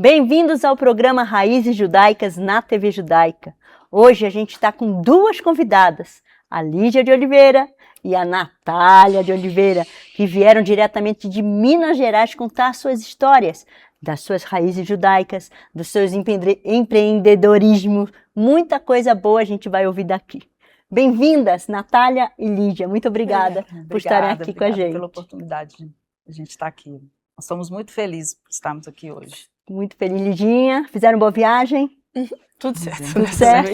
Bem-vindos ao programa Raízes Judaicas na TV Judaica. Hoje a gente está com duas convidadas, a Lídia de Oliveira e a Natália de Oliveira, que vieram diretamente de Minas Gerais contar suas histórias, das suas raízes judaicas, dos seus empreendedorismo. Muita coisa boa a gente vai ouvir daqui. Bem-vindas, Natália e Lídia. Muito obrigada por estarem aqui com a gente. Pela oportunidade de a gente estar aqui. Nós estamos muito felizes por estarmos aqui hoje. Muito feliz, Lidinha. Fizeram boa viagem? Tudo certo. Tudo certo?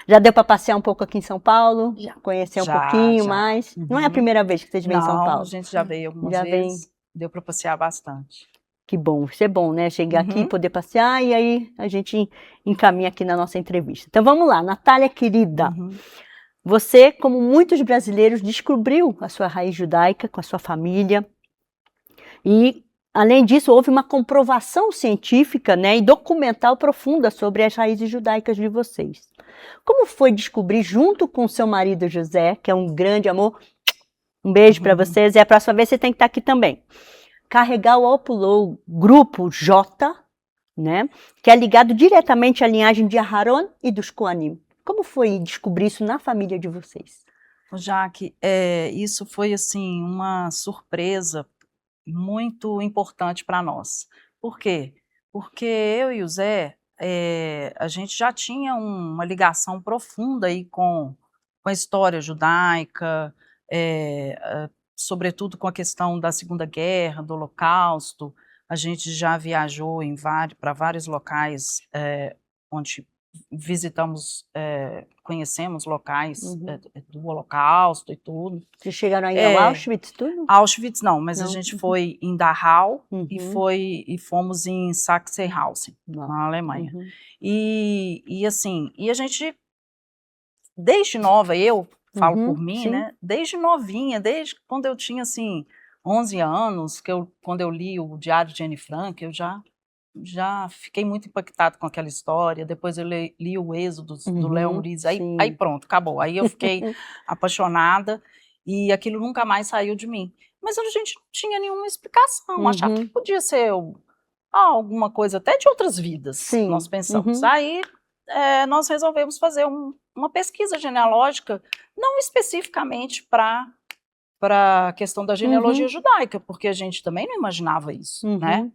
Já deu para passear um pouco aqui em São Paulo? Já. Conhecer um pouquinho mais? Uhum. Não é a primeira vez que vocês vêm em São Paulo? Não, a gente já veio algumas vezes. Deu para passear bastante. Que bom, isso é bom, né? Chegar aqui, poder passear e aí a gente encaminha aqui na nossa entrevista. Então vamos lá, Natália querida. Você, como muitos brasileiros, descobriu a sua raiz judaica com a sua família e, além disso, houve uma comprovação científica, né, e documental profunda sobre as raízes judaicas de vocês. Como foi descobrir, junto com seu marido José, que é um grande amor, um beijo para vocês, e a próxima vez você tem que estar aqui também, carregar o Upload Grupo J, né, que é ligado diretamente à linhagem de Aharon e dos Kohanim. Como foi descobrir isso na família de vocês? Jaque, isso foi assim uma surpresa muito importante para nós. Por quê? Porque eu e o Zé, a gente já tinha uma ligação profunda aí com a história judaica, sobretudo com a questão da Segunda Guerra, do Holocausto. A gente já viajou para vários locais onde visitamos, conhecemos locais do Holocausto e tudo. Vocês chegaram aí ao Auschwitz, tudo? Auschwitz não, mas a gente foi em Dachau e fomos em Sachsenhausen, na Alemanha. E assim, e a gente, desde nova, eu falo por mim, né? Desde novinha, desde quando eu tinha assim 11 anos, quando eu li o Diário de Anne Frank, eu já fiquei muito impactado com aquela história. Depois eu li o Êxodo do Leon Uris, aí pronto, acabou. Aí eu fiquei apaixonada e aquilo nunca mais saiu de mim. Mas a gente não tinha nenhuma explicação, achava que podia ser alguma coisa até de outras vidas, nós pensamos. Aí nós resolvemos fazer uma pesquisa genealógica, não especificamente para a questão da genealogia judaica, porque a gente também não imaginava isso, né?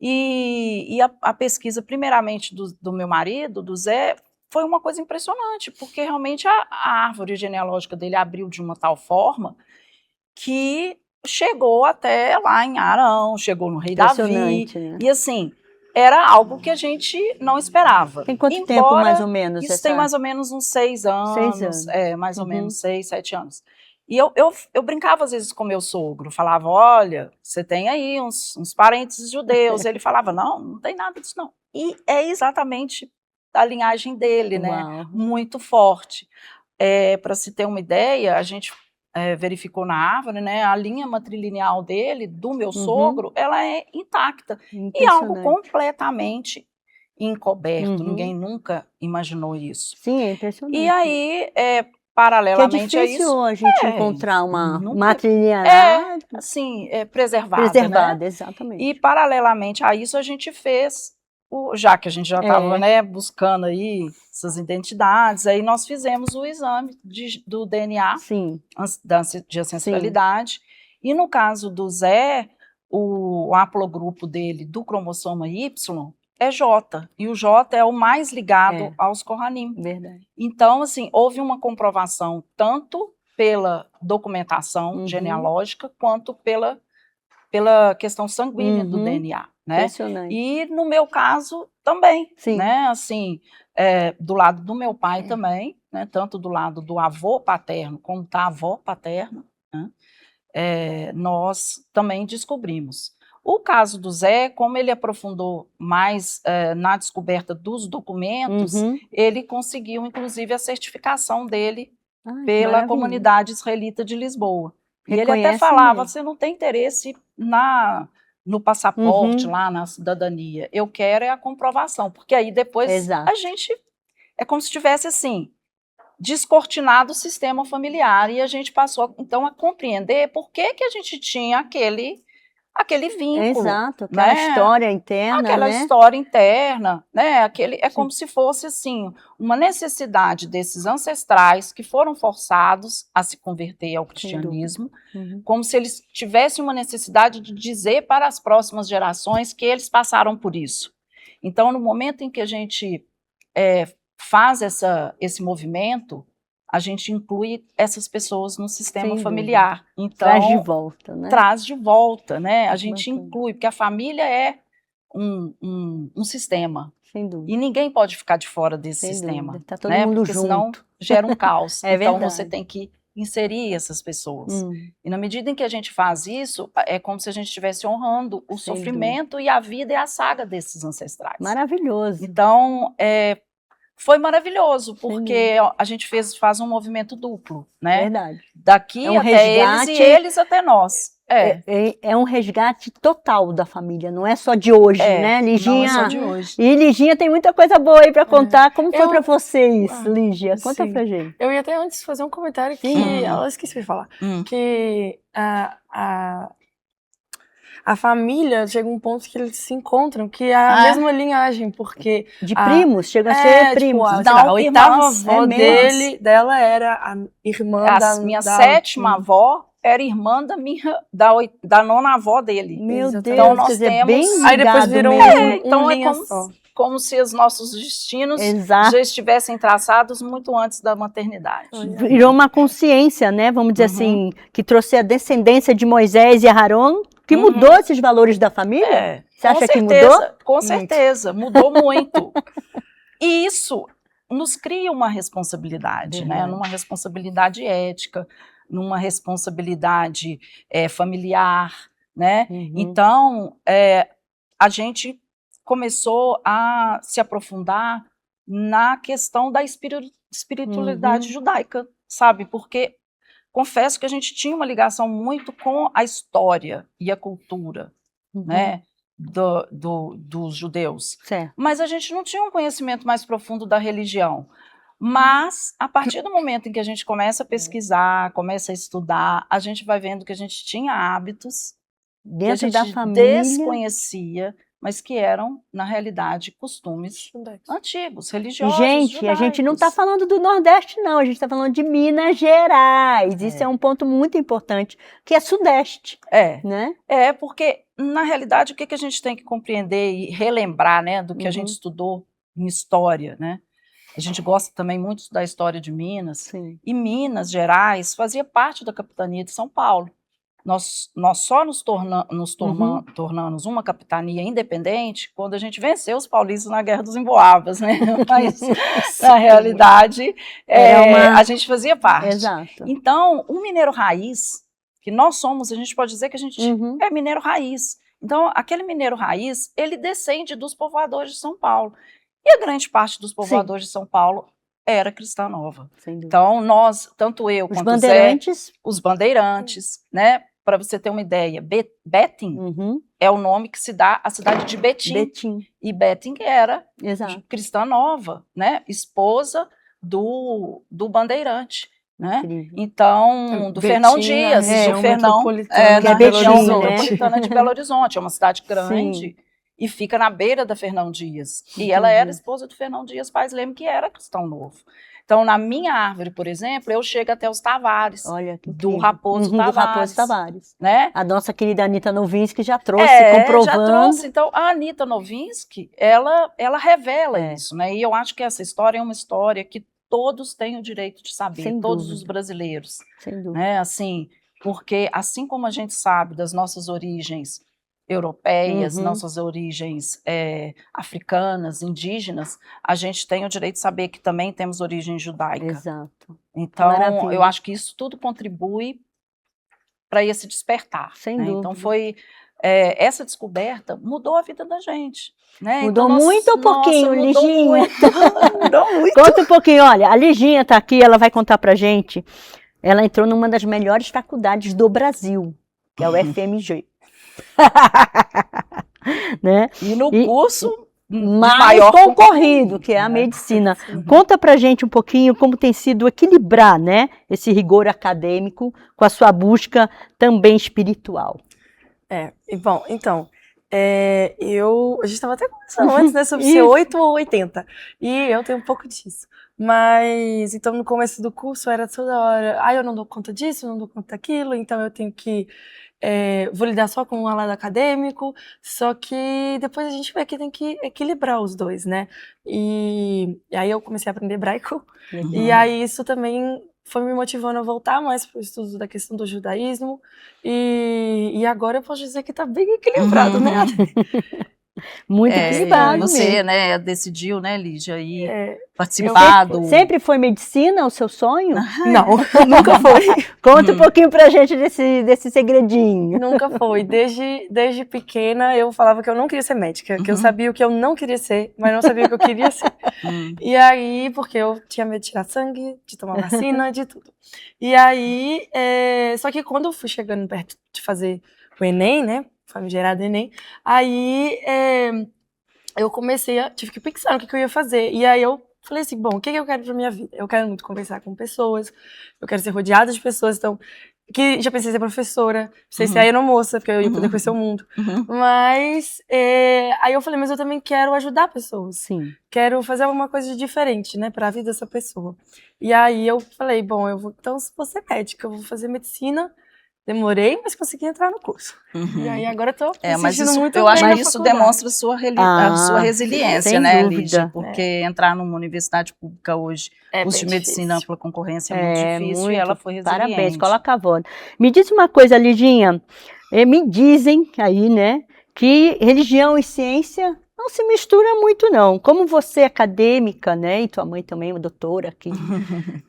E a pesquisa, primeiramente, do meu marido, do Zé, foi uma coisa impressionante, porque realmente a árvore genealógica dele abriu de uma tal forma que chegou até lá em Arão, chegou no rei Davi, né? E assim, era algo que a gente não esperava. Tem quanto tempo, mais ou menos? Isso tem mais ou menos uns 6 anos. 6 anos. Mais ou menos 6, 7 anos. E eu brincava às vezes com meu sogro, falava, olha, você tem aí uns parentes judeus. Ele falava, não tem nada disso não. E é exatamente a linhagem dele, né? Muito forte. Para se ter uma ideia, a gente verificou na árvore, né? A linha matrilineal dele, do meu sogro, ela é intacta. E algo completamente encoberto. Ninguém nunca imaginou isso. Sim, é impressionante. E aí, paralelamente a isso, é difícil a gente encontrar uma matrilinear assim, preservada, preservada, né? Exatamente. E paralelamente a isso a gente fez, já que a gente já estava, né, buscando aí essas identidades, aí nós fizemos o exame do DNA, de ancestralidade, e no caso do Zé, o haplogrupo dele do cromossoma Y é J, e o J é o mais ligado aos Kohanim. Verdade. Então, assim, houve uma comprovação tanto pela documentação genealógica quanto pela questão sanguínea do DNA, né? Impressionante. E no meu caso também, Sim. né? Assim, do lado do meu pai também, né? Tanto do lado do avô paterno como da avó paterna, né? Nós também descobrimos. O caso do Zé, como ele aprofundou mais na descoberta dos documentos, ele conseguiu, inclusive, a certificação dele pela comunidade israelita de Lisboa. E ele até falava, você não tem interesse no passaporte, lá na cidadania. Eu quero a comprovação, porque aí depois a gente... É como se tivesse, assim, descortinado o sistema familiar, e a gente passou, então, a compreender por que a gente tinha aquele vínculo. Exato, aquela história interna, aquela história interna, né? É como se fosse assim, uma necessidade desses ancestrais que foram forçados a se converter ao cristianismo, como se eles tivessem uma necessidade de dizer para as próximas gerações que eles passaram por isso. Então, no momento em que a gente faz esse movimento, a gente inclui essas pessoas no sistema familiar. Então, traz de volta, né? Traz de volta, né? A gente inclui, porque a família é um sistema. Sem dúvida. E ninguém pode ficar de fora desse sistema. Está todo mundo porque junto. Senão gera um caos. Então verdade. Você tem que inserir essas pessoas. E na medida em que a gente faz isso, é como se a gente estivesse honrando o sofrimento e a vida e a saga desses ancestrais. Maravilhoso. Então, foi maravilhoso, porque a gente faz um movimento duplo, né? Verdade. Daqui até eles e eles até nós. É um resgate total da família, não é só de hoje, né, Liginha? Não é só de hoje. E Liginha tem muita coisa boa aí para contar. Como foi para você isso, Lígia? Conta pra gente. Eu ia até antes fazer um comentário que ela esqueci de falar. Que a família chega um ponto que eles se encontram, que é a mesma linhagem, porque... De primos? Chega a ser primos. Tipo, a oitava avó dela era a irmã minha sétima avó era irmã da nona avó dele. Meu Deus, então nós temos... bem aí depois virou então como se os nossos destinos já estivessem traçados muito antes da maternidade. Virou uma consciência, né? Vamos dizer assim, que trouxe a descendência de Moisés e Aarão, que mudou esses valores da família? Você acha que mudou? Com certeza, mudou muito. E isso nos cria uma responsabilidade, né? Numa responsabilidade ética, numa responsabilidade familiar, né? Então, a gente começou a se aprofundar na questão da espiritualidade judaica, sabe? Porque confesso que a gente tinha uma ligação muito com a história e a cultura, né? Dos judeus. Certo. Mas a gente não tinha um conhecimento mais profundo da religião. Mas, a partir do momento em que a gente começa a pesquisar, começa a estudar, a gente vai vendo que a gente tinha hábitos dentro que a da gente família desconhecia, mas que eram, na realidade, costumes antigos, religiosos, Gente, judaicos. A gente não está falando do Nordeste, não. A gente está falando de Minas Gerais. Isso é um ponto muito importante, que é Sudeste. Né? Porque, na realidade, o que a gente tem que compreender e relembrar, né, do que a gente estudou em história, né? A gente gosta também muito da história de Minas. Sim. E Minas Gerais fazia parte da capitania de São Paulo. Nós só nos tornamos uma capitania independente quando a gente venceu os paulistas na Guerra dos Emboabas, né? Mas, na realidade, a gente fazia parte. Exato. Então, o mineiro raiz, que nós somos, a gente pode dizer que a gente é mineiro raiz. Então, aquele mineiro raiz, ele descende dos povoadores de São Paulo. E a grande parte dos povoadores de São Paulo era cristã nova. Então, nós, tanto eu quanto o Zé, os bandeirantes, né? Para você ter uma ideia, Betim é o nome que se dá à cidade de Betim. E Betim era cristã nova, né? Esposa do bandeirante. Né? Então, do Fernão Dias, do Fernão, na região metropolitana de Belo Horizonte, é uma cidade grande. E fica na beira da Fernão Dias. E ela era esposa do Fernão Dias Pais Leme, que era cristão novo. Então, na minha árvore, por exemplo, eu chego até os Tavares. Olha, do Raposo Tavares. Do Raposo Tavares. Né? A nossa querida Anita Novinsky já trouxe, comprovando. Já trouxe. Então, a Anita Novinsky, ela revela isso. Né? E eu acho que essa história é uma história que todos têm o direito de saber, Sem todos dúvida. Os brasileiros. Sem dúvida. Né? Assim, porque assim como a gente sabe das nossas origens europeias, nossas origens africanas, indígenas, a gente tem o direito de saber que também temos origem judaica. Exato. Então, eu acho que isso tudo contribui para esse despertar. Sem né? dúvida. Então, foi essa descoberta mudou a vida da gente. Né? Mudou então, muito ou pouquinho, Liginha? Mudou muito. Conta um pouquinho, olha, a Liginha está aqui, ela vai contar pra gente. Ela entrou numa das melhores faculdades do Brasil, que é o FMG. Né? E no curso mais maior concorrido, que é a medicina. Conta pra gente um pouquinho como tem sido equilibrar, né, esse rigor acadêmico com a sua busca também espiritual. Bom, então, a gente estava até conversando antes, né, sobre ser 8 ou 80, e eu tenho um pouco disso. Mas, então, no começo do curso era toda hora, eu não dou conta disso, não dou conta daquilo, então eu tenho que, vou lidar só com o lado acadêmico, só que depois a gente vê que tem que equilibrar os dois, né? E aí eu comecei a aprender hebraico, e aí isso também foi me motivando a voltar mais para o estudo da questão do judaísmo, e agora eu posso dizer que está bem equilibrado, né? Muito equilibrado você, mesmo. né, decidiu, né, Lígia, ir participar do... Sempre foi medicina o seu sonho? Não, nunca foi. Conta um pouquinho pra gente desse segredinho. Nunca foi. Desde pequena eu falava que eu não queria ser médica, que eu sabia o que eu não queria ser, mas não sabia o que eu queria ser. E aí, porque eu tinha medo de tirar sangue, de tomar vacina, de tudo. E aí, só que quando eu fui chegando perto de fazer o Enem, né, famigerado Enem, aí eu tive que pensar no que eu ia fazer. E aí eu falei assim, bom, o que eu quero pra minha vida? Eu quero muito conversar com pessoas, eu quero ser rodeada de pessoas, então, já pensei em ser professora, pensei em ser aeromoça, porque eu ia poder conhecer o mundo. Mas, aí eu falei, mas eu também quero ajudar pessoas. Sim. Quero fazer alguma coisa diferente, né, pra vida dessa pessoa. E aí eu falei, bom, então vou ser médica, eu vou fazer medicina. Demorei, mas consegui entrar no curso. E aí agora eu tô me sentindo muito bem. Eu acho na que isso faculdade. demonstra a sua resiliência, sem né, dúvida. Lígia? Porque entrar numa universidade pública hoje, curso de medicina, ampla concorrência, é muito difícil, e ela foi resiliente. Parabéns, coloca a voz. Me diz uma coisa, Liginha, me dizem aí, né, que religião e ciência não se mistura muito, não. Como você é acadêmica, né, e tua mãe também é uma doutora, aqui,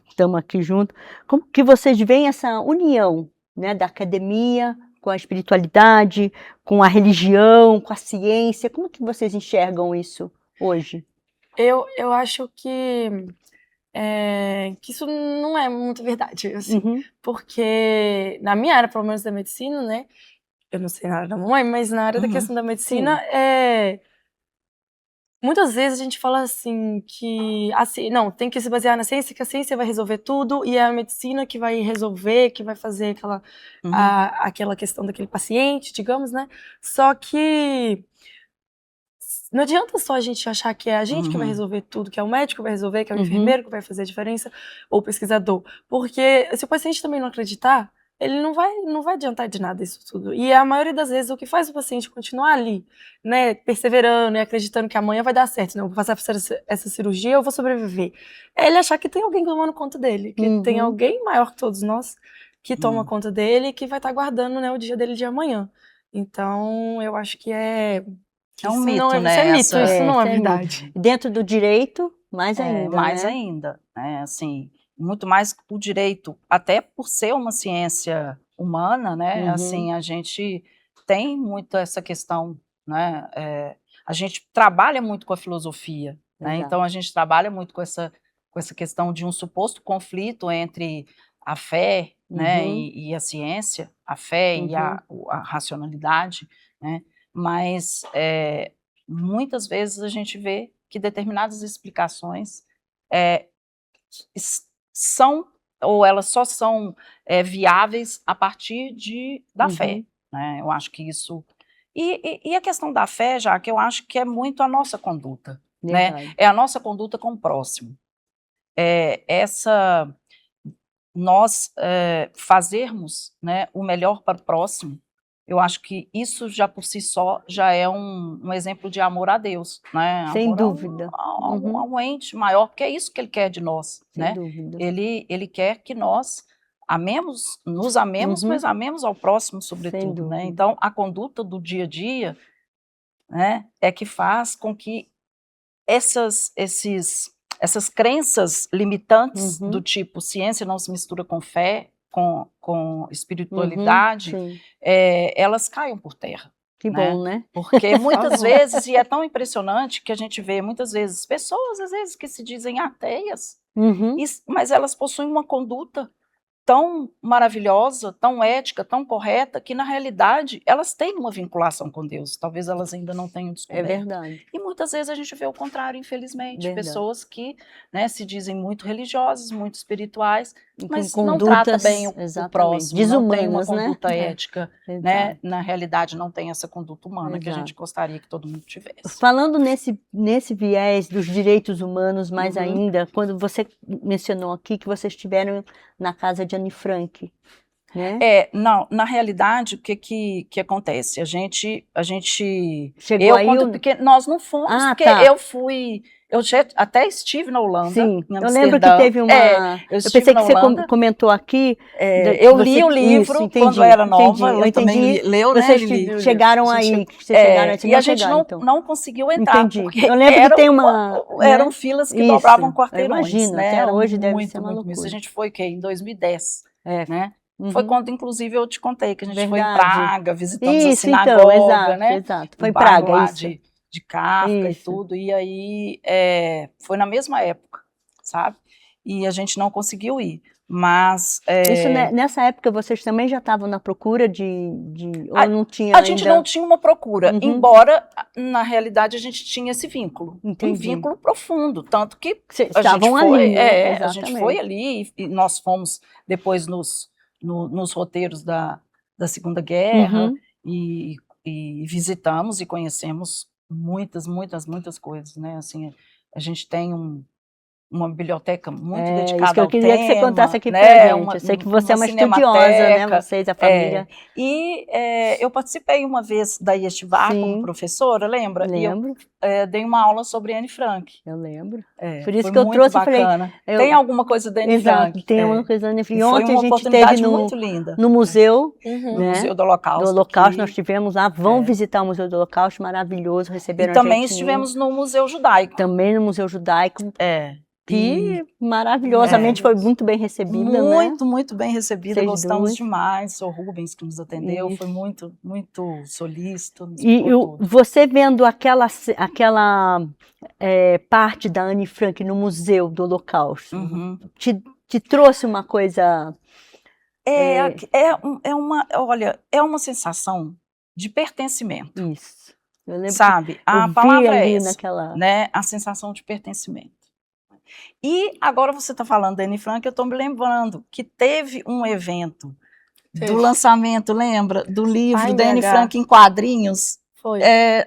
estamos aqui juntos, como que vocês veem essa união, né, da academia com a espiritualidade, com a religião, com a ciência? Como que vocês enxergam isso hoje? Eu acho que isso não é muito verdade, assim, porque na minha área, pelo menos da medicina, né, eu não sei na área da mamãe, mas na área da questão da medicina, muitas vezes a gente fala assim que não, tem que se basear na ciência, que a ciência vai resolver tudo e é a medicina que vai resolver, que vai fazer aquela questão daquele paciente, digamos, né? Só que não adianta só a gente achar que é a gente que vai resolver tudo, que é o médico que vai resolver, que é o enfermeiro que vai fazer a diferença, ou o pesquisador. Porque se o paciente também não acreditar, ele não vai adiantar de nada isso tudo. E a maioria das vezes o que faz o paciente continuar ali, né, perseverando e acreditando que amanhã vai dar certo, não, eu vou passar por essa cirurgia, eu vou sobreviver. É ele achar que tem alguém tomando conta dele, que tem alguém maior que todos nós que toma conta dele e que vai estar guardando, né, o dia dele de amanhã. Então, eu acho que é um mito, né? Isso é mito, isso não é verdade. Dentro do direito, mais ainda, mais né? ainda, né? Assim, muito mais que o direito, até por ser uma ciência humana, né? Assim, a gente tem muito essa questão, né? A gente trabalha muito com a filosofia, né? Então a gente trabalha muito com essa questão de um suposto conflito entre a fé, né? E a ciência, a fé e a racionalidade, né? Mas muitas vezes a gente vê que determinadas explicações são, ou elas só são viáveis a partir da fé, né? Eu acho que isso... E a questão da fé, já que eu acho que é muito a nossa conduta, né? É a nossa conduta com o próximo. Nós fazermos, né, o melhor para o próximo, eu acho que isso já por si só já é um exemplo de amor a Deus, né? Sem amor dúvida. A um ente maior, porque é isso que ele quer de nós, Sem né? dúvida. Ele quer que nós nos amemos, mas amemos ao próximo sobretudo, né? Então, a conduta do dia a dia, né, é que faz com que essas crenças limitantes do tipo ciência não se mistura com fé, com espiritualidade, elas caiam por terra. Que bom, né? Porque muitas vezes, e é tão impressionante que a gente vê muitas vezes pessoas, às vezes, que se dizem ateias, mas elas possuem uma conduta tão maravilhosa, tão ética, tão correta, que na realidade elas têm uma vinculação com Deus, talvez elas ainda não tenham descoberto. É verdade. E muitas vezes a gente vê o contrário, infelizmente, Verdade. pessoas que, né, se dizem muito religiosas, muito espirituais, E mas com não trata condutas, bem o exatamente, próximo, não tem uma desumanas, né? conduta ética, né? Exato. Na realidade não tem essa conduta humana que a gente Exato. gostaria que todo mundo tivesse. Falando nesse viés dos direitos humanos, mais Uhum. ainda, quando você mencionou aqui que vocês estiveram na casa de Anne Frank, né? Não, na realidade, o que acontece? A gente Chegou eu aí conto porque nós não fomos, porque tá. eu já até estive na Holanda, Sim, em eu lembro que Amsterdã. teve uma... eu Eu estive pensei que na você Holanda. comentou aqui... Eu li o livro Isso, entendi, quando eu era nova, entendi, eu ela também entendi. leu, né, Vocês Lili? chegaram A gente aí, vocês chegaram aí, e a gente chegaram, então. não conseguiu entrar, Entendi. porque Eu lembro que tem eram né? filas que Isso, dobravam eu quarteirões, imagino, né? até Era hoje deve muito, ser uma muito mesmo. A loucura. gente foi em 2010, né? Uhum. Foi quando, inclusive, eu te contei que a gente foi em Verdade. Praga, visitamos a Isso, sinagoga, então, exato, né? exato. Foi O em bairro Praga, lá isso. de Kafka e Isso. tudo, e aí foi na mesma época, sabe? E a gente não conseguiu ir, mas... Isso, nessa época, vocês também já estavam na procura ou não tinha A ainda? gente não tinha uma procura, Uhum. embora, na realidade, a gente tinha esse vínculo. Entendi. Um vínculo profundo, tanto que Vocês estavam ali, né? a gente foi ali e nós fomos depois nos roteiros da Segunda Guerra Uhum. e visitamos e conhecemos muitas, muitas, muitas coisas, né? Assim, a gente tem uma biblioteca muito dedicada isso que eu ao queria que você tema, contasse aqui né? pra gente. Eu sei que você é uma estudiosa, né? Vocês, a família. E eu participei uma vez da Yeshiva como professora, lembra? Lembro. E eu dei uma aula sobre Anne Frank. Eu lembro. Por isso foi que eu muito trouxe bacana. e falei... Tem alguma coisa da Anne Frank? Exato, tem alguma coisa da Anne Frank. E foi ontem uma a gente oportunidade teve muito linda. no museu, No né? Museu do Holocausto. Do Holocausto, que... nós estivemos lá. Vão visitar o Museu do Holocausto, maravilhoso, receberam E também a gente estivemos no Museu Judaico. Também no Museu Judaico. Que maravilhosamente foi muito bem recebida, muito, né? muito bem recebida, Vocês gostamos duas. demais. O Rubens que nos atendeu, foi muito, muito solícito. E você vendo aquela parte da Anne Frank no Museu do Holocausto, te trouxe uma coisa... Olha, é uma sensação de pertencimento. Isso. Eu lembro, sabe? A palavra é essa, naquela... né? A sensação de pertencimento. E agora você está falando da Anne Frank, eu estou me lembrando que teve um evento do lançamento, lembra? Do livro da Anne Frank em quadrinhos. Foi.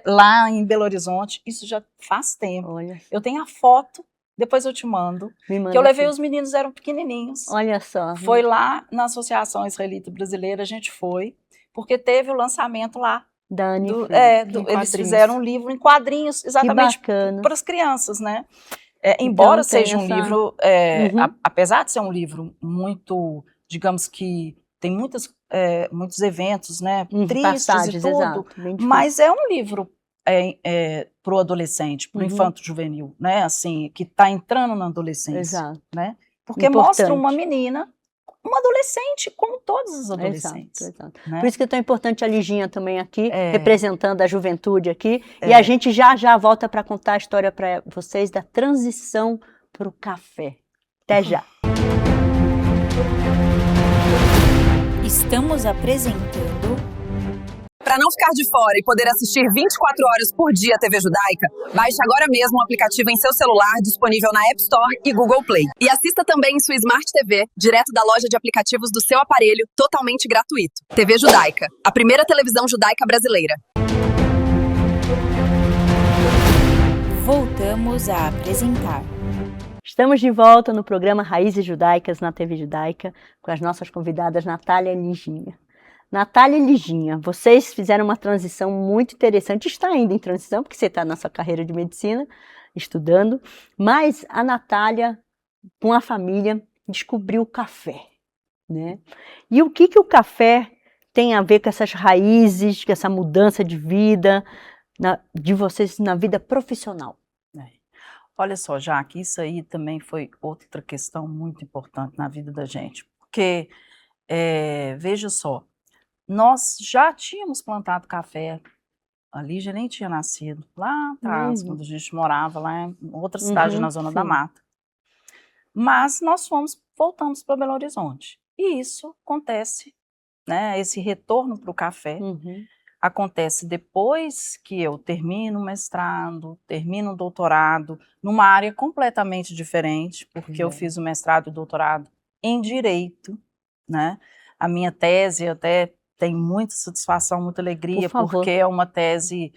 Lá em Belo Horizonte. Isso já faz tempo. Olha. Eu tenho a foto, depois eu te mando. Que eu levei os meninos, eram pequenininhos. Olha só. Foi lá na Associação Israelita Brasileira, a gente foi, porque teve o lançamento lá. Da Anne Frank. Eles fizeram um livro em quadrinhos, exatamente para as crianças, né? Embora seja um livro, apesar de ser um livro muito, digamos que tem muitos eventos, né, tristes e tudo, mas é um livro para o adolescente, para o infanto-juvenil, né, assim, que está entrando na adolescência, né, porque mostra uma menina, uma adolescente, como todos os adolescentes. Exato. Né? Por isso que é tão importante a Liginha também aqui, representando a juventude aqui. E a gente já volta para contar a história para vocês da transição para o café. Até já. Estamos apresentando... Para não ficar de fora e poder assistir 24 horas por dia a TV Judaica, baixe agora mesmo o aplicativo em seu celular, disponível na App Store e Google Play. E assista também em sua Smart TV, direto da loja de aplicativos do seu aparelho, totalmente gratuito. TV Judaica, a primeira televisão judaica brasileira. Voltamos a apresentar. Estamos de volta no programa Raízes Judaicas na TV Judaica, com as nossas convidadas Natália e Liginha. Natália e Liginha, vocês fizeram uma transição muito interessante, está ainda em transição, porque você está na sua carreira de medicina, estudando, mas a Natália, com a família, descobriu o café, né? E o que o café tem a ver com essas raízes, com essa mudança de vida, de vocês na vida profissional? Olha só, Jaque, isso aí também foi outra questão muito importante na vida da gente, porque, veja só, nós já tínhamos plantado café, a Lígia nem tinha nascido, lá atrás, quando a gente morava lá em outra cidade na Zona da Mata. Mas nós voltamos para Belo Horizonte. E isso acontece, né? Esse retorno para o café acontece depois que eu termino o mestrado, termino o doutorado, numa área completamente diferente, porque eu fiz o mestrado e o doutorado em Direito, né? A minha tese até tem muita satisfação, muita alegria, porque é uma tese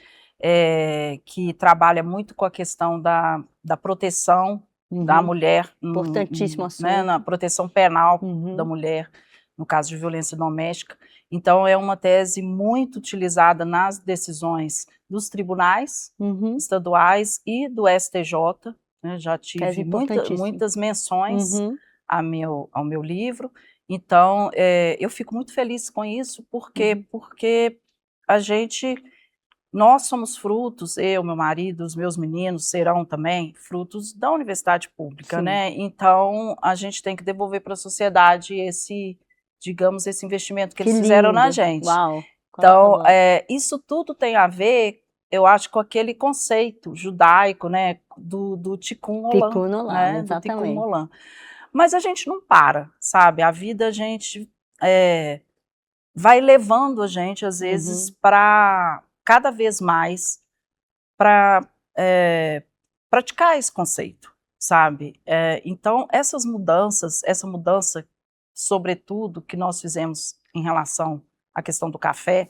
que trabalha muito com a questão da proteção da mulher, importantíssimo assunto, né, na proteção penal da mulher, no caso de violência doméstica. Então, é uma tese muito utilizada nas decisões dos tribunais estaduais e do STJ, né, já tive muitas menções ao meu livro. Então, eu fico muito feliz com isso, porque nós somos frutos, eu, meu marido, os meus meninos serão também frutos da universidade pública, né? Então, a gente tem que devolver para a sociedade esse investimento que eles fizeram na gente. Uau, então, isso tudo tem a ver, eu acho, com aquele conceito judaico, né? Do Tikkun Olam, né? Exatamente. Do Tikkun Olam. Mas a gente não para, sabe? A vida a gente vai levando a gente, às vezes, para cada vez mais para praticar esse conceito, sabe? Então, essa mudança, sobretudo, que nós fizemos em relação à questão do café,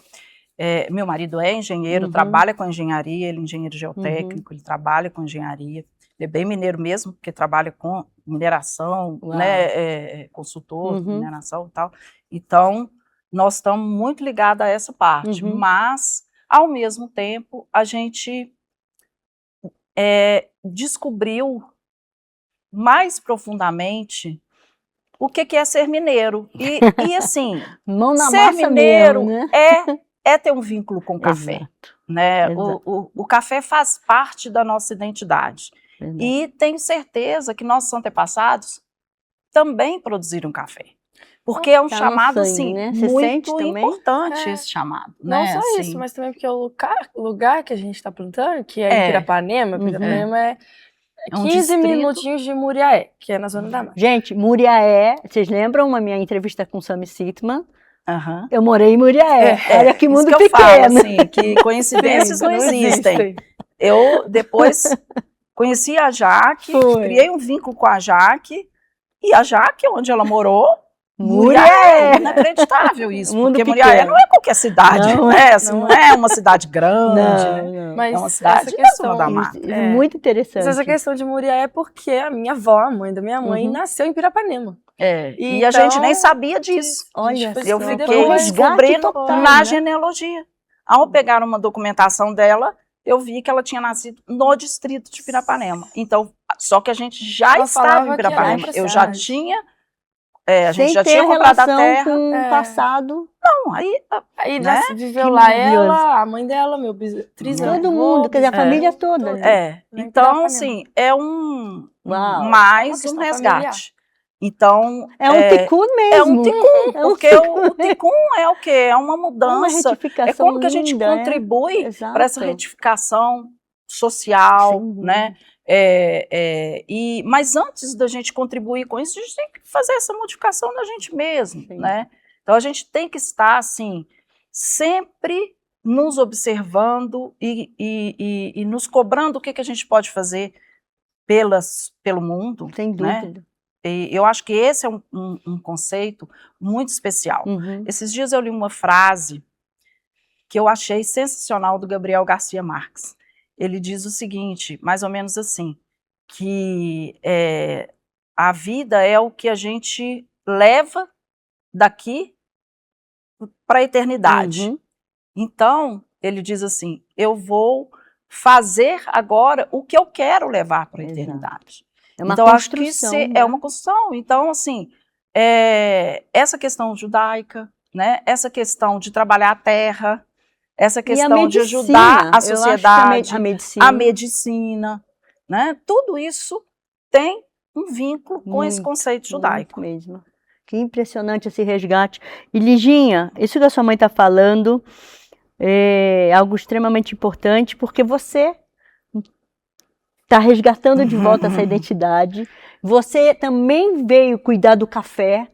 meu marido é engenheiro, trabalha com engenharia, ele é engenheiro geotécnico, ele trabalha com engenharia, ele é bem mineiro mesmo, porque trabalha com mineração, né, consultor de mineração e tal. Então, nós estamos muito ligados a essa parte, mas, ao mesmo tempo, a gente descobriu mais profundamente o que é ser mineiro. E assim, mão na ser massa mineiro mesmo, né? é ter um vínculo com o café. Exato. Né? O café faz parte da nossa identidade. Verdade. E tenho certeza que nossos antepassados também produziram café. Porque é um chamado, sangue, assim, né? muito importante esse chamado. Não né? só assim, isso, mas também porque o lugar que a gente está plantando, que é em Pirapanema, Pirapanema é 15 minutinhos de Muriaé, que é na Zona da Mata. Gente, Muriaé, vocês lembram a minha entrevista com o Sami Sitman? Eu morei em Muriaé. Olha que mundo pequeno. Falo, assim, que coincidências não existem. Eu depois conheci a Jaque, criei um vínculo com a Jaque, e a Jaque, onde ela morou, Muriaé. Inacreditável isso, porque Muriaé não é qualquer cidade, não, né? Não é uma cidade grande, né? Mas é uma cidade da Zona da Mata. É muito interessante. Mas essa questão de Muriaé é porque a minha avó, a mãe da minha mãe, nasceu em Pirapanema. E a gente nem sabia disso. Olha, eu fiquei descobrindo na genealogia. Ao pegar uma documentação dela, eu vi que ela tinha nascido no distrito de Pirapanema. Então, só que a gente já estava em Pirapanema. Eu já tinha... a gente já tinha comprado a terra. Com o passado. Não, aí né? Viveu lá ela, a mãe dela, meu trisavô. Todo mundo, quer dizer, a família toda. Então, assim, é mais um resgate. Familiar. Então, é um tikkun mesmo. É um tikkun, porque o tikkun é o quê? É uma mudança. Uma retificação como que a gente contribui para essa retificação social, né? Mas antes da gente contribuir com isso, a gente tem que fazer essa modificação da gente mesmo, né? Então a gente tem que estar, assim, sempre nos observando e nos cobrando o que a gente pode fazer pelo mundo. Sem dúvida. Né? E eu acho que esse é um conceito muito especial. Esses dias eu li uma frase que eu achei sensacional do Gabriel Garcia Marques. Ele diz o seguinte, mais ou menos assim, que a vida é o que a gente leva daqui para a eternidade. Então, ele diz assim, eu vou fazer agora o que eu quero levar para a eternidade. É uma então, construção, acho que é uma construção. Então, assim, essa questão judaica, né, essa questão de trabalhar a terra, essa questão de ajudar a sociedade, a medicina, né? Tudo isso tem um vínculo com esse conceito judaico. Mesmo. Que impressionante esse resgate. E Liginha, isso que a sua mãe está falando é algo extremamente importante, porque você está resgatando de volta essa identidade. Você também veio cuidar do café,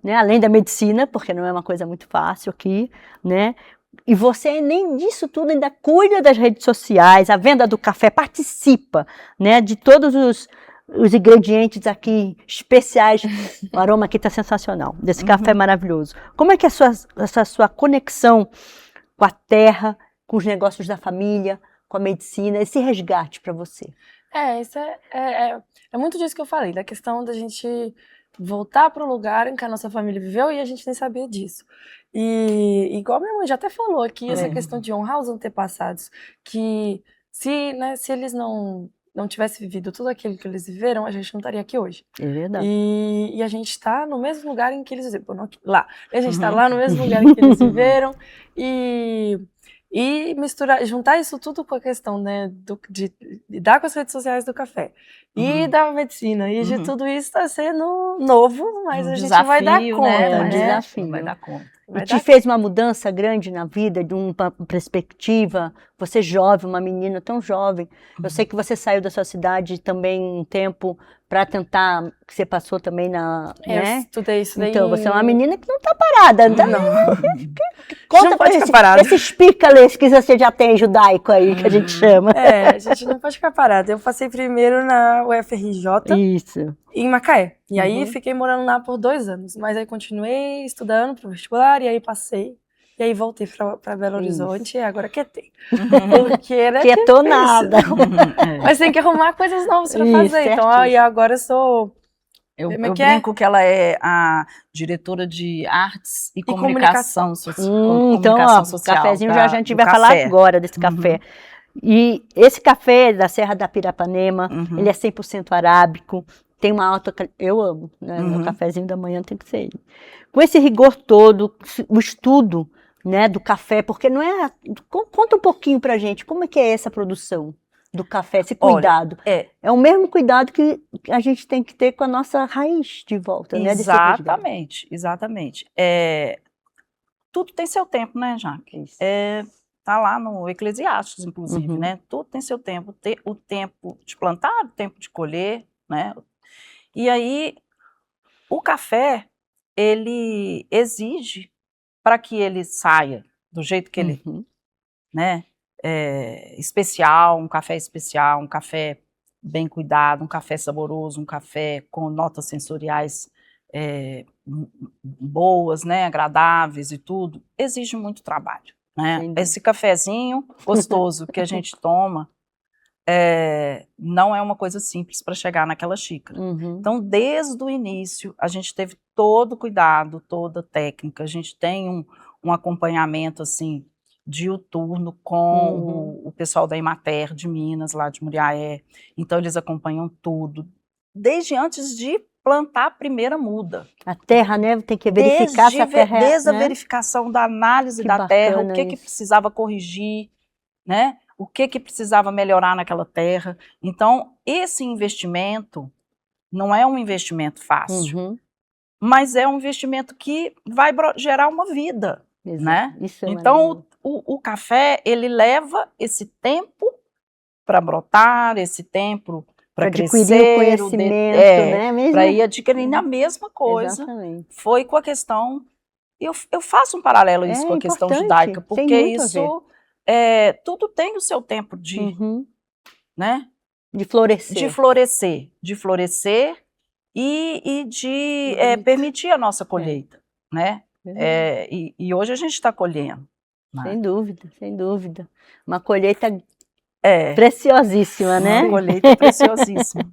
né? Além da medicina, porque não é uma coisa muito fácil aqui, né? E você, nem disso tudo, ainda cuida das redes sociais, a venda do café, participa, né? De todos os ingredientes aqui especiais. O aroma aqui está sensacional, desse café maravilhoso. Como é que é essa sua conexão com a terra, com os negócios da família, com a medicina, esse resgate para você? Isso é muito disso que eu falei, da questão da gente voltar para o lugar em que a nossa família viveu e a gente nem sabia disso. E igual minha mãe já até falou aqui, essa questão de honrar os antepassados, que se eles não tivessem vivido tudo aquilo que eles viveram, a gente não estaria aqui hoje. É verdade. E a gente está no mesmo lugar em que eles viveram, não aqui, lá. A gente está lá no mesmo lugar em que eles viveram e juntar isso tudo com a questão, né, de lidar com as redes sociais do café e da medicina, e de tudo isso está sendo novo, mas a gente vai dar conta, né? Um desafio. Vai dar conta. E te fez uma mudança grande na vida, de uma perspectiva, você jovem, uma menina tão jovem, eu sei que você saiu da sua cidade também um tempo para tentar, que você passou também né? Eu estudei isso daí. Então, você é uma menina que não está parada. Não. Conta para esses pícales que você já tem judaico aí, que a gente chama. A gente não pode ficar parada. Eu passei primeiro na UFRJ. Isso. Em Macaé. E aí fiquei morando lá por 2 anos. Mas aí continuei estudando pro vestibular e aí passei. E aí voltei pra Belo Horizonte e agora quietei. Porque, né, quietou nada. Mas tem que arrumar coisas novas pra fazer. Então, e agora eu sou... Eu brinco que ela é a diretora de artes e comunicação social. Então, o cafezinho a gente vai falar agora desse café. E esse café da Serra da Pirapanema, ele é 100% arábico, tem uma alta... Eu amo, né? Meu cafezinho da manhã tem que ser ele. Com esse rigor todo, o estudo, né, do café, porque não é... Conta um pouquinho pra gente, como é que é essa produção do café, esse cuidado? Olha, é o mesmo cuidado que a gente tem que ter com a nossa raiz de volta, né? Exatamente. Tudo tem seu tempo, né, Jaque? Tá lá no Eclesiastes, inclusive, né? Tudo tem seu tempo. O tempo de plantar, o tempo de colher, né? E aí, o café, ele exige, para que ele saia do jeito que ele, né? Especial, um café bem cuidado, um café saboroso, um café com notas sensoriais boas, né? Agradáveis e tudo, exige muito trabalho. Né? Esse cafezinho gostoso que a gente toma não é uma coisa simples para chegar naquela xícara. Então, desde o início, a gente teve todo o cuidado, toda a técnica, a gente tem um acompanhamento assim, diuturno com o pessoal da Emater de Minas, lá de Muriaé. Então, eles acompanham tudo, desde antes de plantar a primeira muda. A terra, né? Tem que verificar se a terra desde a verificação da análise da terra, o que precisava corrigir, né? O que precisava melhorar naquela terra. Então, esse investimento não é um investimento fácil, mas é um investimento que vai gerar uma vida, né? Então, o café, ele leva esse tempo para brotar, esse tempo para crescer, o conhecimento, né? Para ir adquirindo a mesma coisa. Exatamente. Foi com a questão, eu faço um paralelo isso com a questão judaica, porque isso, tudo tem o seu tempo de, né? De florescer. De florescer e de permitir a nossa colheita, né? E hoje a gente está colhendo. Né? Sem dúvida. Uma colheita preciosíssima, né? Uma colheita preciosíssima.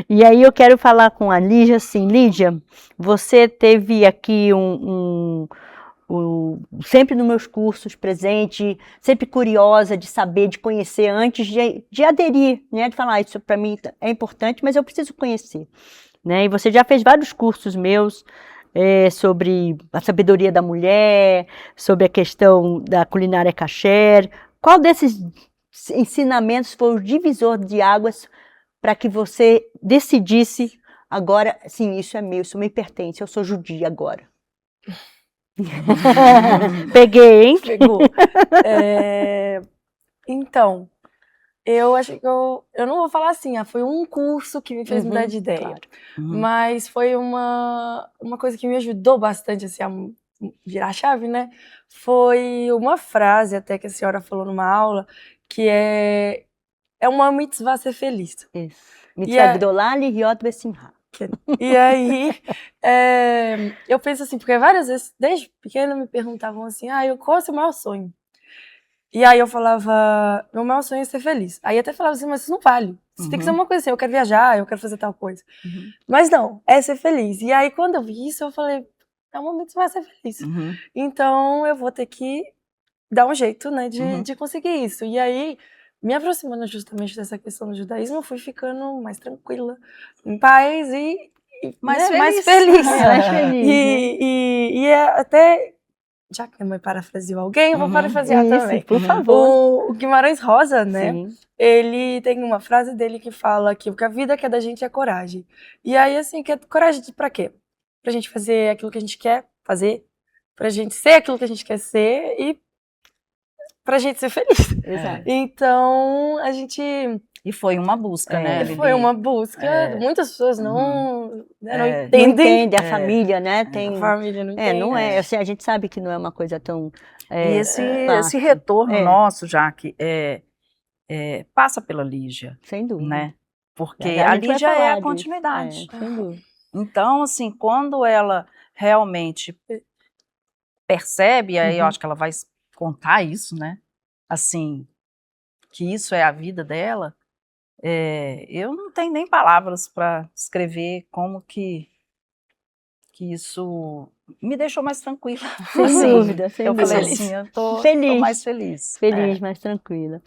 E aí eu quero falar com a Lígia, assim, Lígia, você teve aqui sempre nos meus cursos presente, sempre curiosa de saber, de conhecer antes de aderir, né? De falar, isso para mim é importante, mas eu preciso conhecer, né? E você já fez vários cursos meus sobre a sabedoria da mulher, sobre a questão da culinária kasher. Qual desses ensinamentos foi o divisor de águas para que você decidisse agora, sim, isso é meu, isso me pertence, eu sou judia agora? Peguei, hein? Pegou. Então, Eu acho que eu não vou falar assim, foi um curso que me fez mudar de ideia. Claro. Mas foi uma coisa que me ajudou bastante assim, a virar a chave, né? Foi uma frase até que a senhora falou numa aula, que é uma mitzvah ser feliz. Isso. Mitzvah gdolah lihyot besimcha. E aí, eu penso assim, porque várias vezes, desde pequena, me perguntavam assim, qual é o seu maior sonho? E aí eu falava, meu maior sonho é ser feliz. Aí até falava assim, mas isso não vale. Isso tem que ser uma coisa assim, eu quero viajar, eu quero fazer tal coisa. Mas não, é ser feliz. E aí quando eu vi isso, eu falei, é um momento que vai ser feliz. Então eu vou ter que dar um jeito, né, de conseguir isso. E aí, me aproximando justamente dessa questão do judaísmo, eu fui ficando mais tranquila, em paz e mais feliz. Mais feliz. E até... Já que minha mãe parafraseou alguém, eu vou parafrasear também. Por favor. O Guimarães Rosa, né? Sim. Ele tem uma frase dele que fala que o que a vida quer da gente é coragem. E aí, assim, coragem pra quê? Pra gente fazer aquilo que a gente quer fazer, pra gente ser aquilo que a gente quer ser e pra gente ser feliz. Exato. Então, a gente... E foi uma busca, né, Lili? Foi uma busca. Muitas pessoas não entendem. Não entende a família, né? A família não entende. Não é. Assim, a gente sabe que não é uma coisa tão... E esse retorno nosso, Jaque, passa pela Lígia. Sem dúvida. Né? Porque a Lígia é a continuidade. Sem dúvida. Então, assim, quando ela realmente percebe, aí eu acho que ela vai contar isso, né? Assim, que isso é a vida dela, eu não tenho nem palavras para descrever como que isso me deixou mais tranquila. Sem dúvida, sem eu dúvida. falei assim, eu tô mais feliz. Feliz, mais tranquila.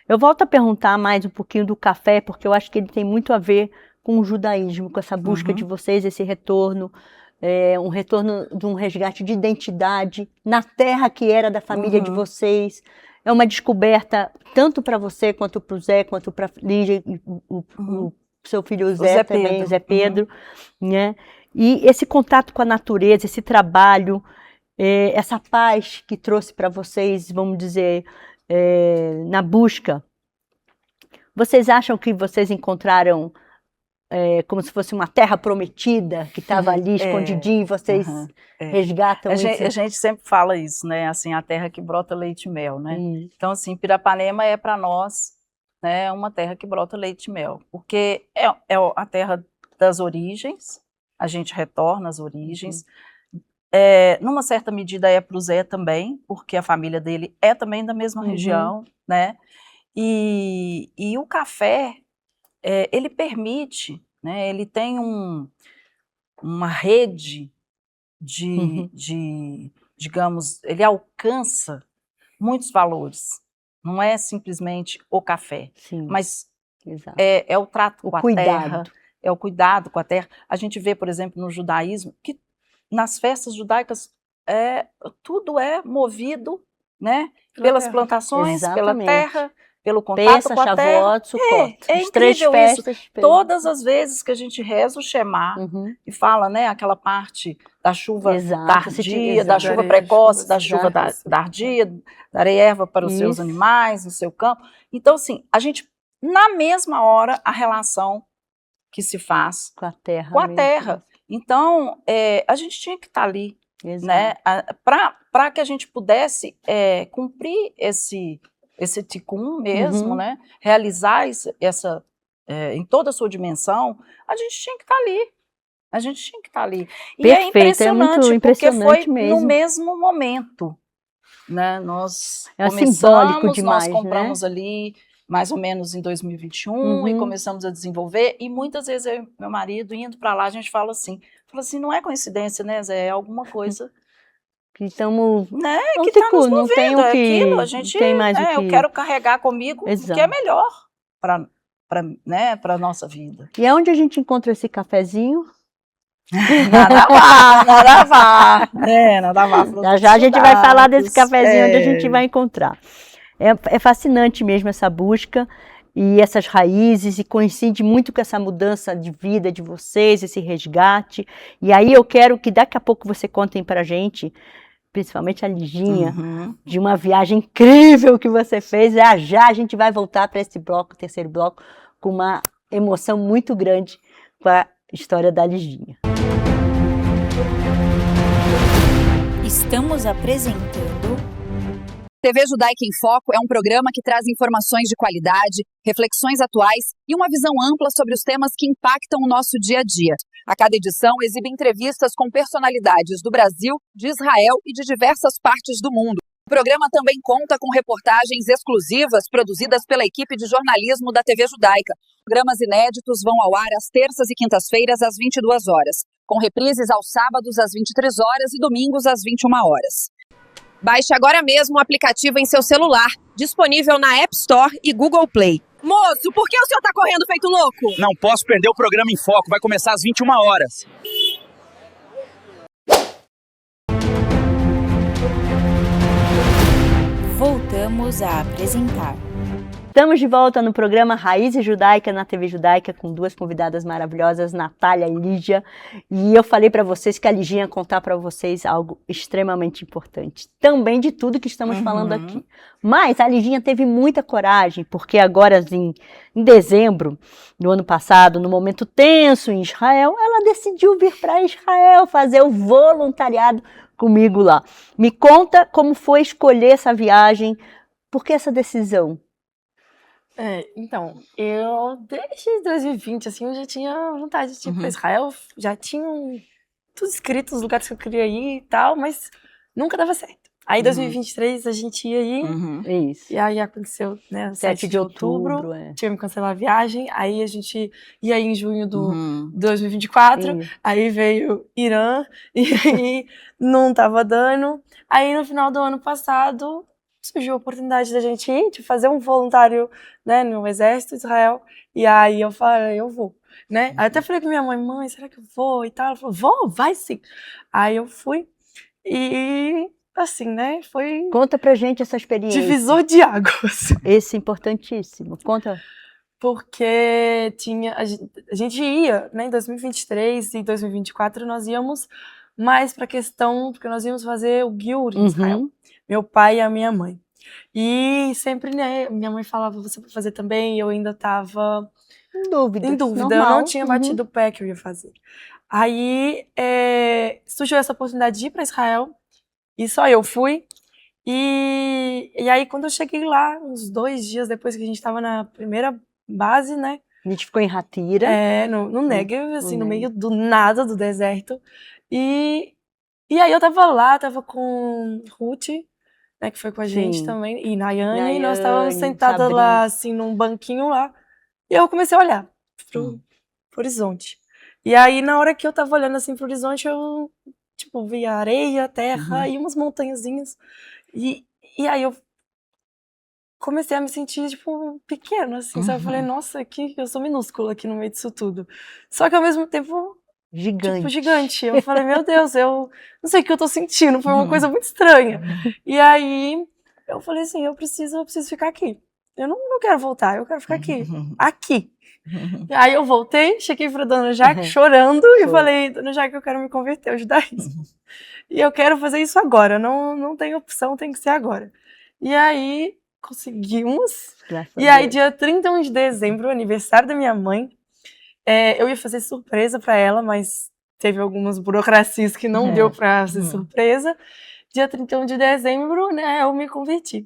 Eu volto a perguntar mais um pouquinho do café, porque eu acho que ele tem muito a ver com o judaísmo, com essa busca de vocês, esse retorno, um retorno de um resgate de identidade na terra que era da família de vocês. É uma descoberta tanto para você, quanto para o Zé, quanto para a Lígia, o seu filho Zé também, Pedro. Zé Pedro, né? E esse contato com a natureza, esse trabalho, essa paz que trouxe para vocês, vamos dizer, na busca. Vocês acham que vocês encontraram como se fosse uma terra prometida que estava ali escondidinha e vocês resgatam isso? A gente sempre fala isso, né? Assim, a terra que brota leite e mel, né? Então, assim, Pirapanema é para nós, né, uma terra que brota leite e mel, porque é a terra das origens. A gente retorna às origens. Numa certa medida é para o Zé também, porque a família dele é também da mesma região, né? E o café, ele permite, né? Ele tem uma rede digamos, ele alcança muitos valores. Não é simplesmente o café, mas é o trato com a terra. É o cuidado com a terra. A gente vê, por exemplo, no judaísmo, que nas festas judaicas tudo é movido, né, pelas plantações, pela terra, pelo contato com a terra. É incrível isso. Todas as vezes que a gente reza o Shema e fala, né, aquela parte da chuva tardia, da chuva precoce, da chuva tardia, darei erva para os seus animais, no seu campo. Então, assim, a gente, na mesma hora, a relação que se faz com a terra. Então, a gente tinha que estar ali, né, para que a gente pudesse cumprir esse tikkun mesmo, né, realizar essa em toda a sua dimensão, a gente tinha que estar ali. A gente tinha que estar ali. E Perfeito, é muito impressionante, porque foi mesmo. No mesmo momento, né, nós simbólico demais, nós compramos ali mais ou menos em 2021, e começamos a desenvolver, e muitas vezes eu e meu marido, indo para lá, a gente fala assim, não é coincidência, né, Zé, é alguma coisa que estamos, né, que está nos movendo, não tem o que, aquilo, a gente, tem mais o que... eu quero carregar comigo o que é melhor para a nossa vida. E é onde a gente encontra esse cafezinho? Nada vá. Nada vá. Já a gente vai falar desse cafezinho onde a gente vai encontrar. É fascinante mesmo essa busca e essas raízes, e coincide muito com essa mudança de vida de vocês, esse resgate. E aí eu quero que daqui a pouco você contem pra gente principalmente a Liginha, de uma viagem incrível que você fez. Já a gente vai voltar para esse bloco, terceiro bloco, com uma emoção muito grande com a história da Liginha. Estamos apresentando TV Judaica em Foco é um programa que traz informações de qualidade, reflexões atuais e uma visão ampla sobre os temas que impactam o nosso dia a dia. A cada edição exibe entrevistas com personalidades do Brasil, de Israel e de diversas partes do mundo. O programa também conta com reportagens exclusivas produzidas pela equipe de jornalismo da TV Judaica. Programas inéditos vão ao ar às terças e quintas-feiras às 22 horas, com reprises aos sábados às 23 horas e domingos às 21 horas. Baixe agora mesmo o aplicativo em seu celular, disponível na App Store e Google Play. Moço, por que o senhor tá correndo feito louco? Não posso perder o programa em Foco, vai começar às 21 horas. Voltamos a apresentar. Estamos de volta no programa Raízes Judaica na TV Judaica com duas convidadas maravilhosas, Natália e Lígia. E eu falei para vocês que a Liginha ia contar para vocês algo extremamente importante. Também de tudo que estamos falando aqui. Mas a Liginha teve muita coragem, porque agora em dezembro do ano passado, no momento tenso em Israel, ela decidiu vir para Israel fazer o voluntariado comigo lá. Me conta como foi escolher essa viagem, por que essa decisão? Então, eu desde 2020, assim, eu já tinha vontade de ir para Israel, já tinha tudo escrito, os lugares que eu queria ir e tal, mas nunca dava certo. Aí, em 2023, a gente ia ir, Isso. e aí aconteceu, né, 7 de outubro, tive que cancelar a viagem, aí a gente ia ir em junho do 2024, aí veio Irã, e aí não tava dando. Aí, no final do ano passado, surgiu a oportunidade da gente ir, de fazer um voluntário, né, no exército de Israel, e aí eu falei, eu vou, né, aí até falei com minha mãe, será que eu vou e tal, ela falou, vou, vai sim, aí eu fui, e assim, né, foi... Conta pra gente essa experiência. Divisor de águas. Esse importantíssimo, conta. Porque a gente ia, né, em 2023 e 2024 nós íamos mais pra questão, porque nós íamos fazer o Giur em Israel. Meu pai e a minha mãe. E sempre, né, minha mãe falava, você vai fazer também, e eu ainda tava em dúvida. Normal. Eu não tinha batido o pé que eu ia fazer. Aí surgiu essa oportunidade de ir para Israel, e só eu fui. E aí quando eu cheguei lá, uns 2 dias depois que a gente estava na primeira base, né? A gente ficou em Hatira. No Negev, assim, no meio do nada, do deserto. E aí eu tava lá, tava com Ruth, né, que foi com a gente também, e Nayane, nós estávamos sentadas lá, assim, num banquinho lá, e eu comecei a olhar pro horizonte. E aí, na hora que eu tava olhando, assim, pro horizonte, eu, tipo, vi a areia, a terra e umas montanhazinhas, e aí eu comecei a me sentir, tipo, pequena, assim, sabe? Eu falei, nossa, eu sou minúscula aqui no meio disso tudo. Só que, ao mesmo tempo... Gigante. Tipo, gigante. Eu falei, meu Deus, eu não sei o que eu tô sentindo, foi uma coisa muito estranha. E aí, eu falei assim, eu preciso ficar aqui. Eu não quero voltar, eu quero ficar aqui. Aqui. E aí eu voltei, cheguei pra Dona Jaque chorando e falei, Dona Jaque, eu quero me converter ao judaísmo. E eu quero fazer isso agora, não tem opção, tem que ser agora. E aí, conseguimos. E aí, dia 31 de dezembro, aniversário da minha mãe, eu ia fazer surpresa para ela, mas teve algumas burocracias que não deu para fazer surpresa. Dia 31 de dezembro, né, eu me converti.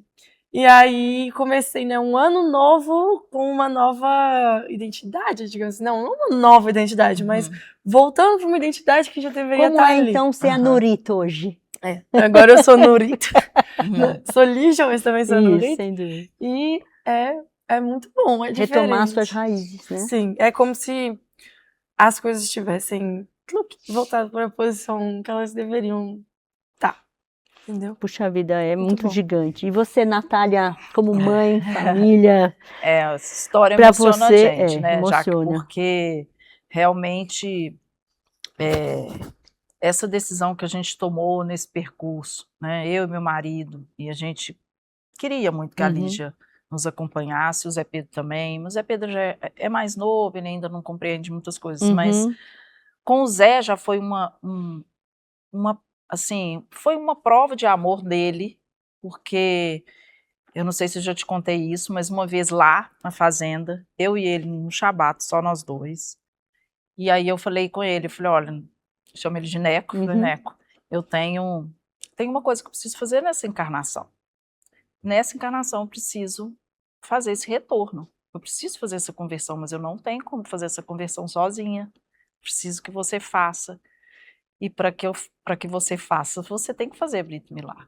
E aí comecei, né, um ano novo com uma nova identidade, digamos assim. Não uma nova identidade, mas voltando para uma identidade que já deveria estar ali. Como então ser a Nurit hoje? Agora eu sou Nurit. Sou Lígia, mas também sou Nurit. Sem dúvida. E é muito bom, é diferente. Retomar suas raízes, né? Sim, é como se as coisas estivessem voltadas para a posição que elas deveriam estar, entendeu? Puxa vida, é muito gigante. E você, Natália, como mãe, família? Essa história emociona a gente, né, emociona. Jaque, porque realmente essa decisão que a gente tomou nesse percurso, né, eu e meu marido, e a gente queria muito que a Lígia nos acompanhasse, o Zé Pedro também, mas o Zé Pedro já é mais novo, ele ainda não compreende muitas coisas, mas com o Zé já foi uma assim, foi uma prova de amor dele, porque eu não sei se eu já te contei isso, mas uma vez lá na fazenda, eu e ele no Shabat, só nós dois. E aí eu falei com ele, eu falei, olha, chamo ele de Neco, falei, Neco, eu tenho uma coisa que eu preciso fazer nessa encarnação. Nessa encarnação eu preciso fazer esse retorno. Eu preciso fazer essa conversão, mas eu não tenho como fazer essa conversão sozinha. Preciso que você faça. E para que você faça, você tem que fazer Brit Milá.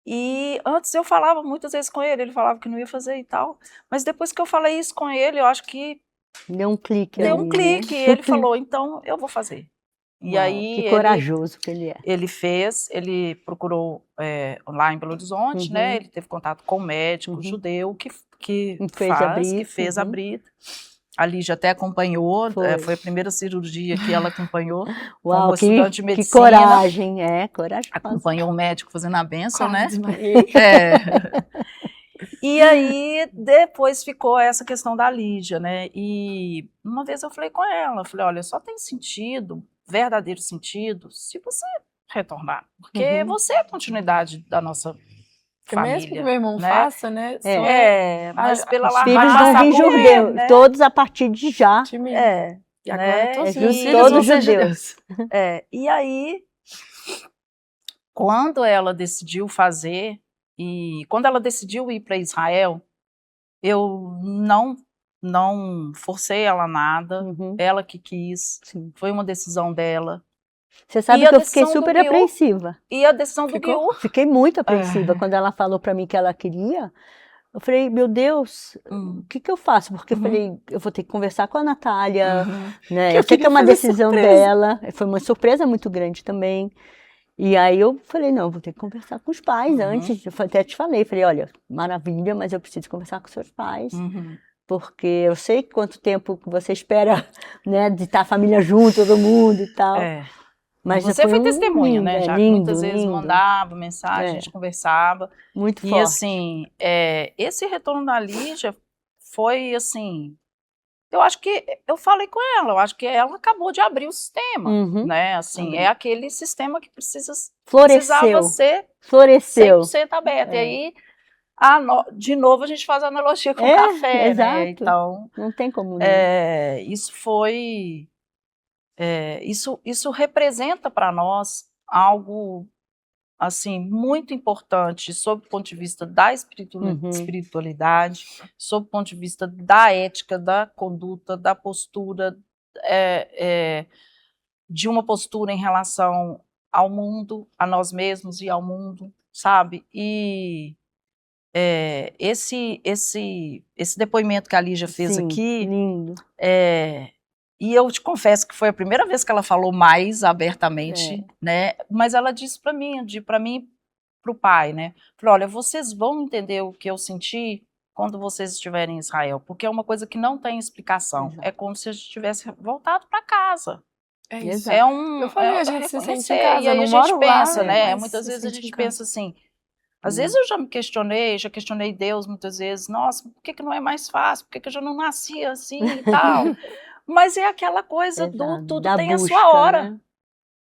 E antes eu falava muitas vezes com ele falava que não ia fazer e tal. Mas depois que eu falei isso com ele, eu acho que deu um clique. Deu um clique. E ele falou, então eu vou fazer. E aí que corajoso que ele é. Ele procurou lá em Belo Horizonte, né? Ele teve contato com um médico judeu que fez a Brit. A Lígia até acompanhou, foi a primeira cirurgia que ela acompanhou. Uau, como estudante de medicina. Que coragem, corajosa. Acompanhou o médico fazendo a bênção, Quase né? desmaiei. E aí, depois ficou essa questão da Lígia, né? E uma vez eu falei com ela, falei, olha, só tem sentido, verdadeiro sentido, se você retornar. Porque você é a continuidade da nossa família. Mesmo que meu irmão né? faça, né? Mas pela os filhos vão vir judeus, né? Todos a partir de já. E agora todos os filhos todos vão ser judeus. E aí, quando ela decidiu fazer, e quando ela decidiu ir para Israel, eu não forcei ela nada, ela que quis, foi uma decisão dela. Você sabe que eu fiquei super apreensiva. E a decisão do Guiú? Fiquei muito apreensiva quando ela falou para mim que ela queria. Eu falei, meu Deus, o que eu faço? Porque eu falei, eu vou ter que conversar com a Natália, né? Eu sei que é uma decisão dela, foi uma surpresa muito grande também. E aí eu falei, não, eu vou ter que conversar com os pais antes. Eu até te falei, olha, maravilha, mas eu preciso conversar com seus pais. Porque eu sei quanto tempo que você espera, né, de estar a família junto, todo mundo e tal. Mas você foi testemunha, lindo, né? Já que muitas vezes mandava mensagem, a gente conversava. Muito forte. E assim, esse retorno da Lígia foi assim. Eu acho que eu falei com ela, eu acho que ela acabou de abrir o sistema, né? Assim, é aquele sistema que precisava ser floresceu. 100% aberto. E aí, de novo, a gente faz a analogia com o café, exato. né? Então, não tem como não. Isso foi... isso representa para nós algo assim muito importante sob o ponto de vista da espiritualidade, sob o ponto de vista da ética, da conduta, da postura, de uma postura em relação ao mundo, a nós mesmos e ao mundo, sabe? E esse depoimento que a Lígia fez aqui, lindo. E eu te confesso que foi a primeira vez que ela falou mais abertamente, né? Mas ela disse para mim, para o pai, né? Falou, olha, vocês vão entender o que eu senti quando vocês estiverem em Israel, porque é uma coisa que não tem explicação. Exato. É como se a gente tivesse voltado para casa. É isso. Eu falei, a gente se sente em casa, e aí não a gente pensa, lá, né? Muitas vezes a gente pensa assim. Às vezes eu já questionei Deus muitas vezes. Nossa, por que não é mais fácil? Por que eu já não nasci assim e tal? Mas é aquela coisa do tudo tem a sua hora,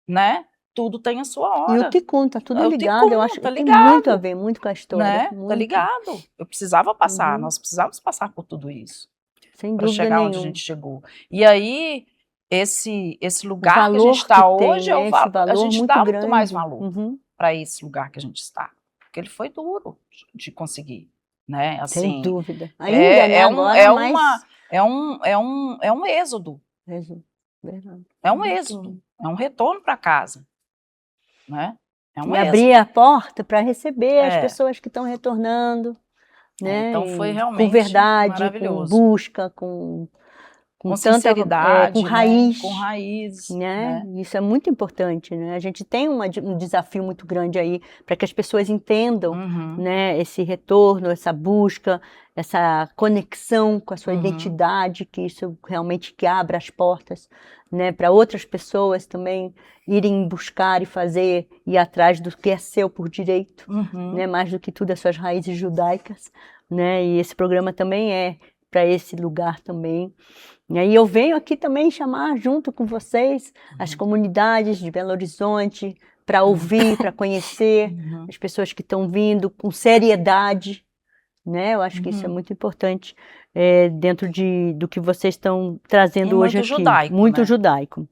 né? Tudo tem a sua hora. E o Tikkun, tá tudo ligado, eu acho que tem muito a ver, muito com a história. Né? Muito. Tá ligado. Eu precisava passar, nós precisávamos passar por tudo isso. Sem dúvida para chegar nenhuma. onde a gente chegou. E aí, esse lugar que a gente está hoje, a gente dá muito mais valor para esse lugar que a gente está. Porque ele foi duro de conseguir, né? Assim, sem dúvida. Ainda, né? Agora, é um êxodo. Verdade. É um êxodo. É um retorno para casa. Né? É um e abrir a porta para receber as pessoas que estão retornando. Né? Então foi realmente com verdade, maravilhoso. Com busca, com sinceridade, com raiz. Né? Com raiz. Né? Isso é muito importante. Né? A gente tem um desafio muito grande aí para que as pessoas entendam né, esse retorno, essa busca, essa conexão com a sua identidade, que isso realmente que abra as portas, né, para outras pessoas também irem buscar e fazer, ir atrás do que é seu por direito, né, mais do que tudo as suas raízes judaicas, né, e esse programa também é para esse lugar também. E aí eu venho aqui também chamar junto com vocês as comunidades de Belo Horizonte, para ouvir, para conhecer as pessoas que estão vindo com seriedade, né? Eu acho que isso é muito importante dentro do que vocês estão trazendo hoje aqui. Judaico, muito né? judaico.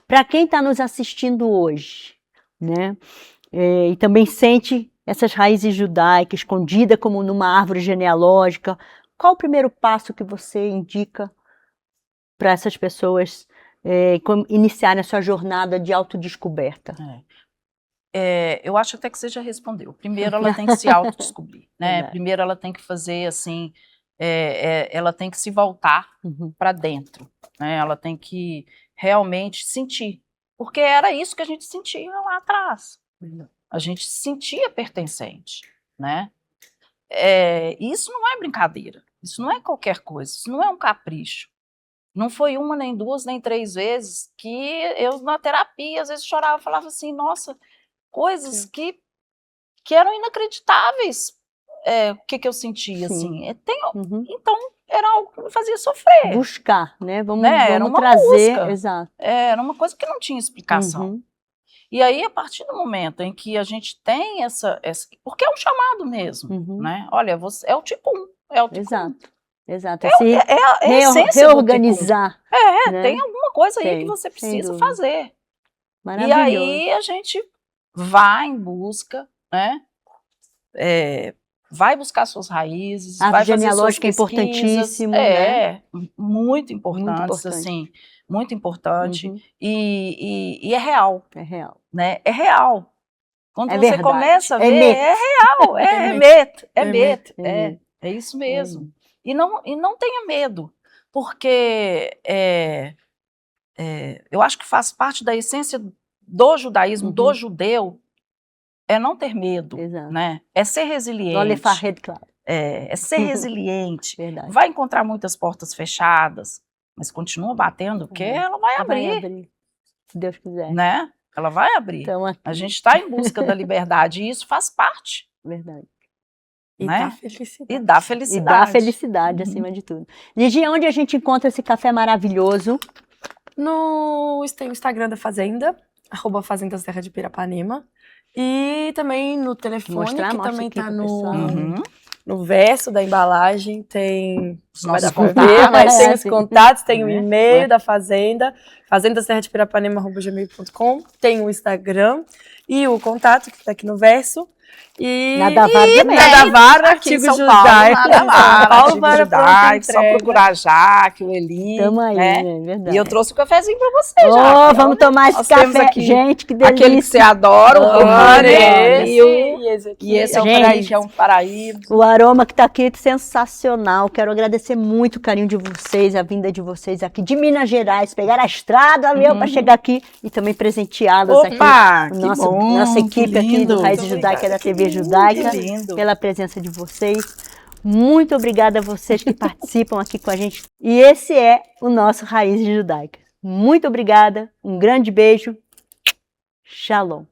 Para quem está nos assistindo hoje, né? E também sente essas raízes judaicas escondidas como numa árvore genealógica, qual o primeiro passo que você indica para essas pessoas iniciarem a sua jornada de autodescoberta? Eu acho até que você já respondeu. Primeiro ela tem que se autodescobrir, né? Verdade. Primeiro ela tem que fazer assim, ela tem que se voltar para dentro, né? Ela tem que realmente sentir, porque era isso que a gente sentia lá atrás. A gente se sentia pertencente, né? Isso não é brincadeira, isso não é qualquer coisa, isso não é um capricho. Não foi uma, nem duas, nem três vezes que eu, na terapia, às vezes chorava, falava assim, nossa, coisas que eram inacreditáveis, o que eu sentia, assim. Então, era algo que me fazia sofrer. Buscar, né? Vamos era uma trazer, busca. Exato. Era uma coisa que não tinha explicação. E aí, a partir do momento em que a gente tem essa porque é um chamado mesmo, né? Olha, é o tipo 1, é o tipo Exato. 1. Exato. A essência reorganizar. do tipo 1. né? Tem alguma coisa aí que você precisa fazer. Maravilhoso. E aí a gente vai em busca, né? Vai buscar suas raízes, vai fazer suas pesquisas. É importantíssimo, né? Muito importante, assim, muito importante. E é real. É real. Né? É real. Quando você verdade. começa a ver, é real, é isso mesmo. E não tenha medo, porque eu acho que faz parte da essência do judaísmo, do judeu, é não ter medo, né? É ser resiliente. É ser resiliente. Verdade. Vai encontrar muitas portas fechadas, mas continua batendo, porque ela vai abrir. Se Deus quiser. Né? Ela vai abrir. Então, a gente está em busca da liberdade e isso faz parte. Verdade. E né? dá felicidade. E dá felicidade. E dá felicidade, acima de tudo. Ligia, onde a gente encontra esse café maravilhoso? Tem o Instagram da Fazenda, @Fazendas Terra de Pirapanema. E também no telefone, que também tá no verso da embalagem, tem os nossos contatos, mas tem os contatos, tem o e-mail da Fazenda, fazendasterradepirapanema@gmail.com, tem o Instagram e o contato que tá aqui no verso. E Nadavara, artigo judaico. Só procurar Jaque, o Eli. Tamo aí, é verdade. E eu trouxe um cafezinho pra você, já. Vamos tomar esse café aqui. Gente, que delícia. Aquele que você adora, e esse é um paraíso. O aroma que tá aqui é sensacional. Quero agradecer muito o carinho de vocês, a vinda de vocês aqui de Minas Gerais, pegar a estrada, para chegar aqui e também presenteá-los aqui. Nossa equipe aqui do Raízes Judaicas da TV Judaica, pela presença de vocês. Muito obrigada a vocês que participam aqui com a gente. E esse é o nosso Raízes Judaicas. Muito obrigada, um grande beijo. Shalom.